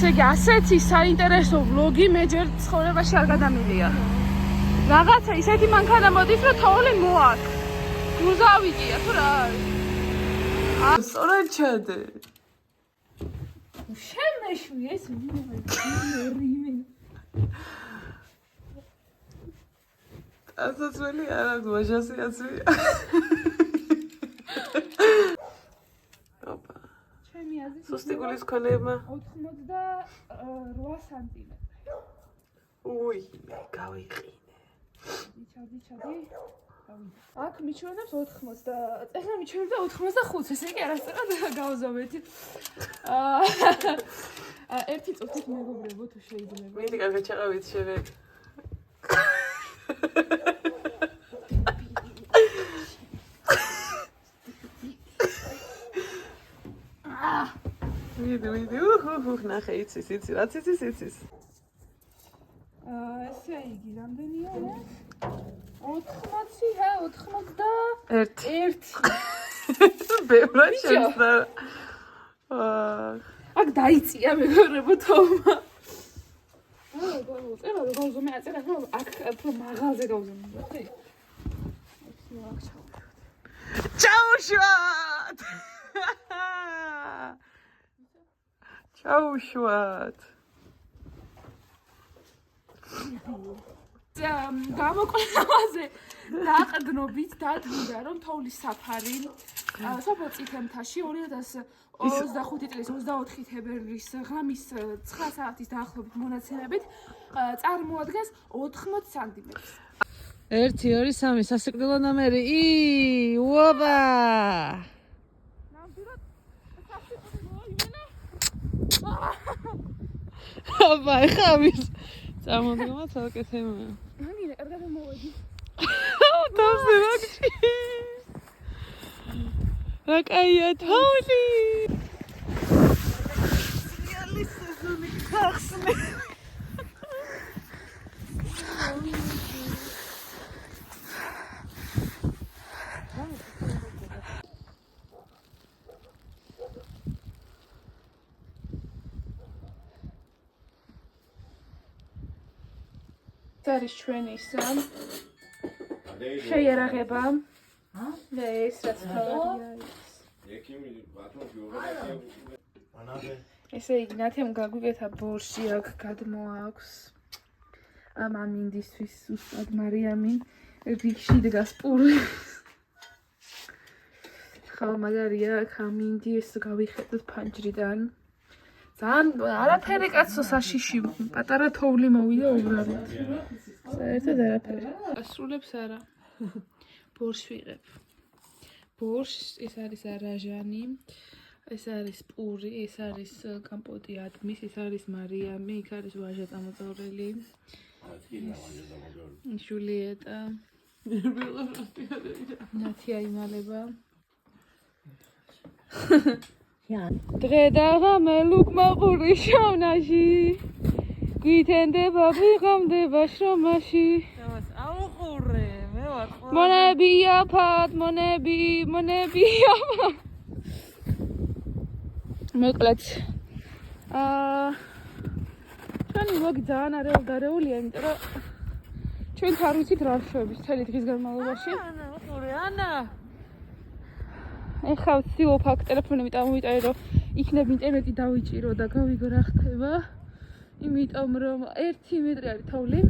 ესე იგი, ასეთი საინტერესო ვლოგი მე ჯერ ცხოვრებაში არ გადამილია. რაღაცა ისეთი მანქანა მოდის, რომ თოვლი მოაქ. გუზავიჭია თუ რა არის? სწორად ჩადე. შემეშვი ეს რიმე. ასაცველი არა, გვაჟასი აცვია. ოპა. ჩემი აზრით სუსტი გულის ქონებმა 88 სანტიმეტრი. უი, გავიყინე. ჩადი. აქ მიჩვენებს 80. ეხლა მიჩვენებდა 85, ესე იგი არასწორად გავზომეთ. ერთი წუთით მეგობრებო თუ შეიძლება. მიდი კარგად ჩაყავით შევეკ. მიდი, ნახე, იცის, რაც იცის. ესე იგი, რამდენია ეს? 81. ბევრად შემსდა. აქ დაიწია მეგობრებო თომა. წერა რომ გავზომე, აწერა რომ აქ უფრო მაღალზე გავზომე, ხო? ჩაუშვათ! ჩაუშვათ! გამოკვლევაზე დაყრდნობით დადგინდა რომ თოვლის საფარი სოფელ წითელმთაში 2025 წლის 24 თებერვლის ღამის 9 საათის დაახლოებით მონაცემებით წარმოადგენს 80 სანტიმეტრს. 1 2 3 სასიკვდილო ნომერი. უობა! ნამდვილად სასიკვდილო იმენა. აბა, ეხა მის წამოდგომა თალკე თემაა. ამირე, კარგად მოვედი. თავზე რაკში. რა კაია თოვლი. რეალი სეზონი გახსნე. არის ჩვენი შეიარაღება და ეს რაც თავია ესე იგი ნათემ გაგვიგეთა ბორში აქ გადმოაქვს ამ ამინდისთვის უსტად მარიამი რიგში დგას პური ხო მაგარია აქ ამინდი ეს გავიხედოთ ფანჯრიდან ძალიან არაფერი კაცო საშიში პატარა თოვლი მოვიდა უბრალოდ საერთოდ არაფერი ასრულებს არა ბორშ ვიღებ ბორშ ეს არის არაჟანი ეს არის პური ეს არის კამპოტი ატმის ეს არის მარიამი იქ არის ვაჟა წამოწევრელი ჟულიეტა ნათია იმალება დღე და ღამე ლუკმა ყურის შოვნაში გვითენდება ვიღამდება შრომაში აუყურე მე ვარ მონები აფად მონები აფად მოკლედ ჩვენი ვლოგი ძალიან არეულდარეულია იმიტომ რომ ჩვენ არ ვიცით რა შვების მთელი დღის განმავლობაში ანა უყურე ანა ეხლა ვცდილობ აქ ტელეფონებით ამოვიტანე რომ იქნებ ინტერნეტი დავიჭირო და გავიგო რა ხდება იმიტომ რომ 1 მეტრი არის თოვლი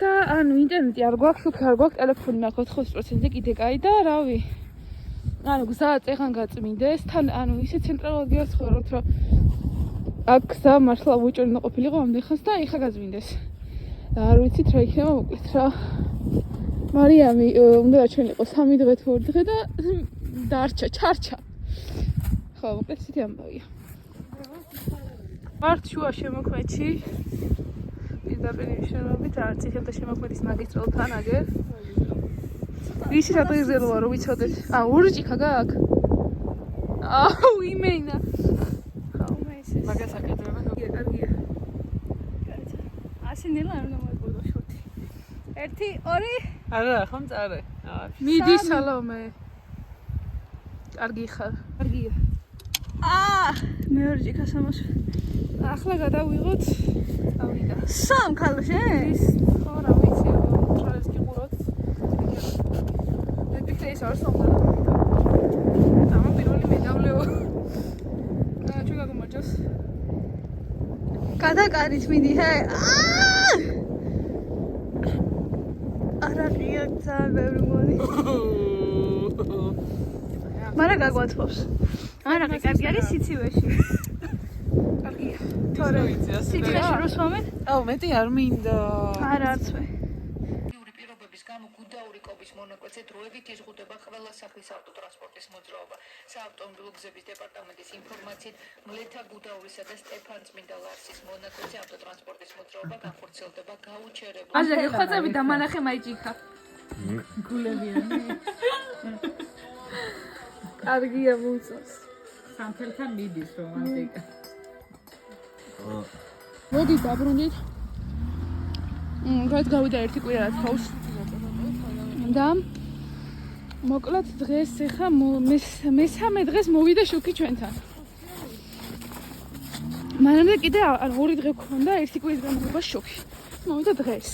და ანუ ინტერნეტი არ გვაქვს უკვე არ გვაქვს ტელეფონი მაქვს 80%-ზე კიდე კაი და რავი ანუ გზა წეღან გაწმინდეს თან ანუ ისე ცენტრალურად გიასხოროთ რომ აქ გზა მართლა უჭირო უნდა ყოფილიყო ამდენ ხანს და ეხლა გაწმინდეს და არ ვიცით რა იქნება მოკლედ რა მარიამი უნდა ჩვენიყო 3 დღე თუ 2 დღე და დარჩა ჩარჩა ხო მოკლედ ისეთი ამბავია ვართ შუა შემოქმედში პირდაპირ შენობით არც იქებდა შემოქმედის მაგისტრალთან აგერ ვისი სატელევიზიოა რომ ვიცოდეთ ურჭიქა გააკ აუ იმენა ხაუმე ეს მაგას აკეთებენ კარგია ასინელა არ მომაგვიდო შოთი 1 2 არა ხომ წარე მიდი სალომე კარგი ხარ კარგია მეორე ჭიქასამოს. ახლა გადავიღოთ ავიდა. სამ ქალში? ხო, რა ვიცი, ხალხს გიყუროთ. მე ფიქრე ის არ სომდა. ამა პირველი მედავლეო. ჩვენ გაგმარჯოს. გადაკარით მიდი, ჰე. არა, ძალიან ბევრი მოდი. მარა გაგვათხოვს. არა, კარგი არის სიცივეში. კარგია. თორე სიცივეში რო სვამენ? აუ, მეტი არ მინდა. არა, არცვე. პირობების გამო გუდაური კობის მონაკვეთზე დროებით იზღუდება ყველა სახის ავტოტრანსპორტის მოძრაობა. საავტომობილო გზების დეპარტამენტის ინფორმაციით, მლეთა გუდაურისა და სტეფანწმინდა ლარსის მონაკვეთზე ავტოტრანსპორტის მოძრაობა განხორციელდება გაუჩერებლად. აჟა გეხვაწები და მანახე მაიჭიქა. გულებიანი. კარგია მუწოს. სამთელთან მიდის რომანტიკა. მოდი დაბრუნდით. რაც გავიდა ერთი კვირა რაც ხავს. და მოკლედ დღეს ეხა მესამე დღეს მოვიდა შუქი ჩვენთან. მანამდე კიდე ორი დღე გქონდა ერთი კვირის განმავლობაში შუქი. მოვიდა დღეს.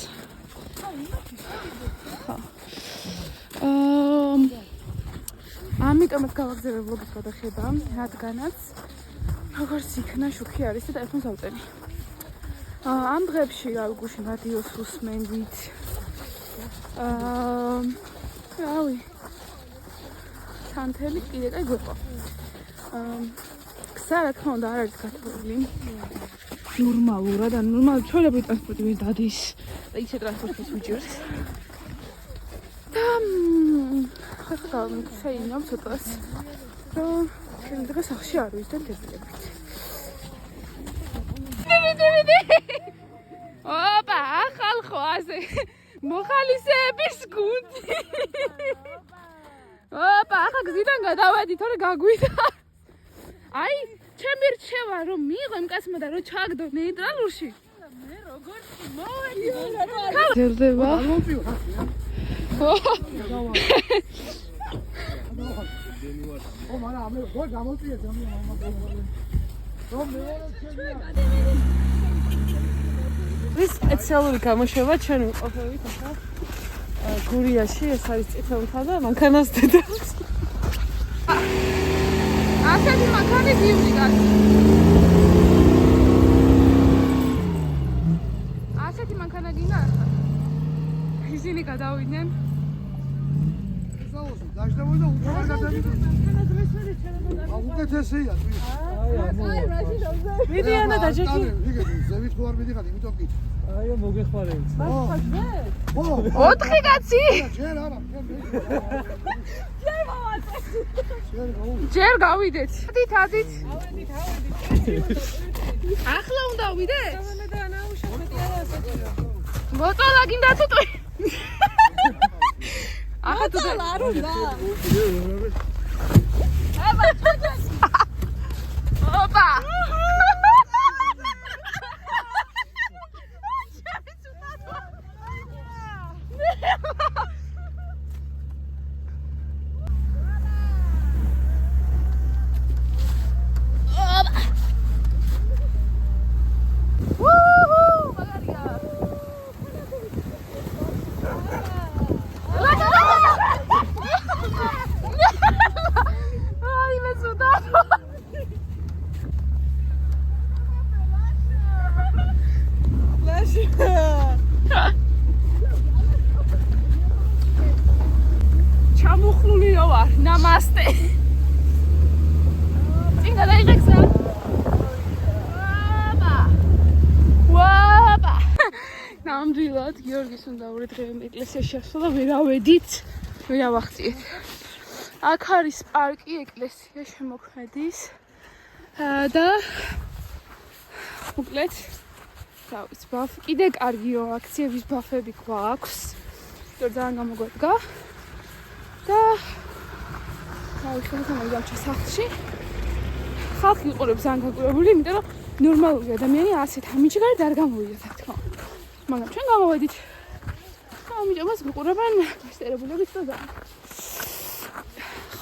ამიტომაც გავაგზავნე ვლოგის გადახედა, რადგანაც როგორც იქნა შუქი არის და ტელეფონს ავწერი. ამ დღეებში გუშინ რადიოს უსმენდით. რავი. სანთელი კიდე კაი გვეყვა. გზა რა თქმა უნდა არ არის გასწორებული. ნორმალურად, ან ნორმალ ჩვეულებრივი ტრანსპორტი ვერ დადის და ისე ტრანსპორტის ვიჭერს. და ხახა გავიმხსეინო ცოტას, რომ შემდეგ დღეს სახში არ ვიზდან დებილებით. ოპა, ახალ ასე მოხალისეების გუნდი. ოპა, ახლა გზიდან გადავედი, თორე გაგვიდა. აი, ჩემი რჩევა რომ მიიღო იმ კაცმა და რომ ჩაგდო ნეიტრალურში. მე როგორც მოვედი. ძერდება. ო მარა ამე გო გამოწიე ძამი მამა რომ ეს სპეციალური გამოშვება ჩვენ ვიყოფებით ახლა გურიაში, ეს არის წითელთა და მანქანას დედავს. ასეთი მანქანი გივლი კაცი. ასეთი მანქანა გინდა ახლა. ისინი გადავიდნენ. ესაოსი დაждავდი და უკვე გადავიდი. უკეთესია თუ. აი, მაშინ დავზე. მიდი ანა დაჯექი. იგივე ზევით ხო არ მიდიხარ, იმიტომ კი. აია მოგეხმარებით. ო, 4 კაცი. ჯერ არა, ჯერ გავიდეთ. ადით. ახლა უნდა ვიდეთ? მოწოლა გინდა თუთი. ახლა თუ არ უნდა. ოპა. ჩამოხლულიო ვარ, ნამასტე. წინ გადაიღექსა. ვაბა. ნამდვილად გიორგის უნდა ურეთღევი ეკლესიაში ახსნა და ვერავედით, ვერავახციეთ. აქ არის პარკი, ეკლესია შემოქმედის და უკლეთ თავის ბაფ. კიდე კარგიო აქციების ბაფები გვაქვს. იმიტომ ძალიან გამოგვედგა. და ხალხი გამიჩა სახლში. ხალხი იყურებს ძალიან გაგურებული, იმიტომ რომ ნორმალური ადამიანი ასეთ ამიჯი გარეთ არ გამოვიდა, რა თქმა უნდა. მაგრამ ჩვენ გამოვედით. ამიჯამას გიყურებენ მასტერებულებით და ძალიან.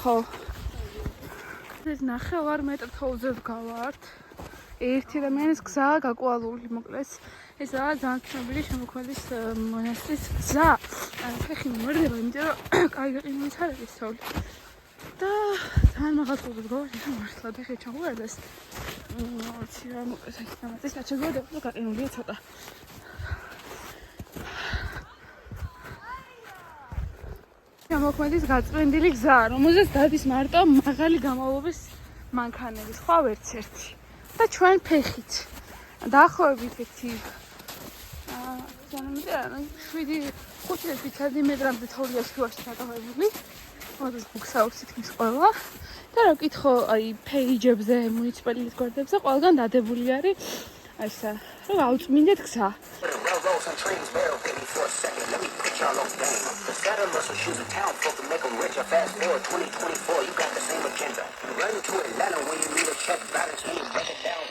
ხო. ეს 9 მეტრთოზე ვგავართ. ერთი ადამიანის გზა გაკვალული, მოკლედ. ესაა ძალიან ცნობილი შემოქმედის მონასტრის გზა. ფეხი მომერდება, იმიტომ რომ კაი გაყინულიც არ არის თოვლი. და ძალიან მაღალ თოვლზე ვგავართ, ეხლა მართლა ფეხი ჩამოვარდეს. ვიცი რა, მოკლედ აქ დამაწეს, აჩაგოდა და გაყინულია ცოტა. შემოქმედის გაწმენდილი გზა, რომელზეც დადის მარტო მაღალი გამავლობის მანქანები, სხვა ვერც ერთი. და ჩვენ ფეხით. დაახლოებით ერთი 7-5 სანტიმეტრამდე თოვლია შუაში დაკავებული. მოდის გუგსაურს თითქმის ყველა. და რა ვკითხო, აი პეიჯებზე, მუნიციპალიტეტის გვერდებზე ყველგან დადებული არის ესა, რომ აუწმინდეთ გზა. The saddle muscle shoes in town, folk to make them rich. Fast forward 2024, you got the same agenda. Run to Atlanta when you need a check balance, when you break it down.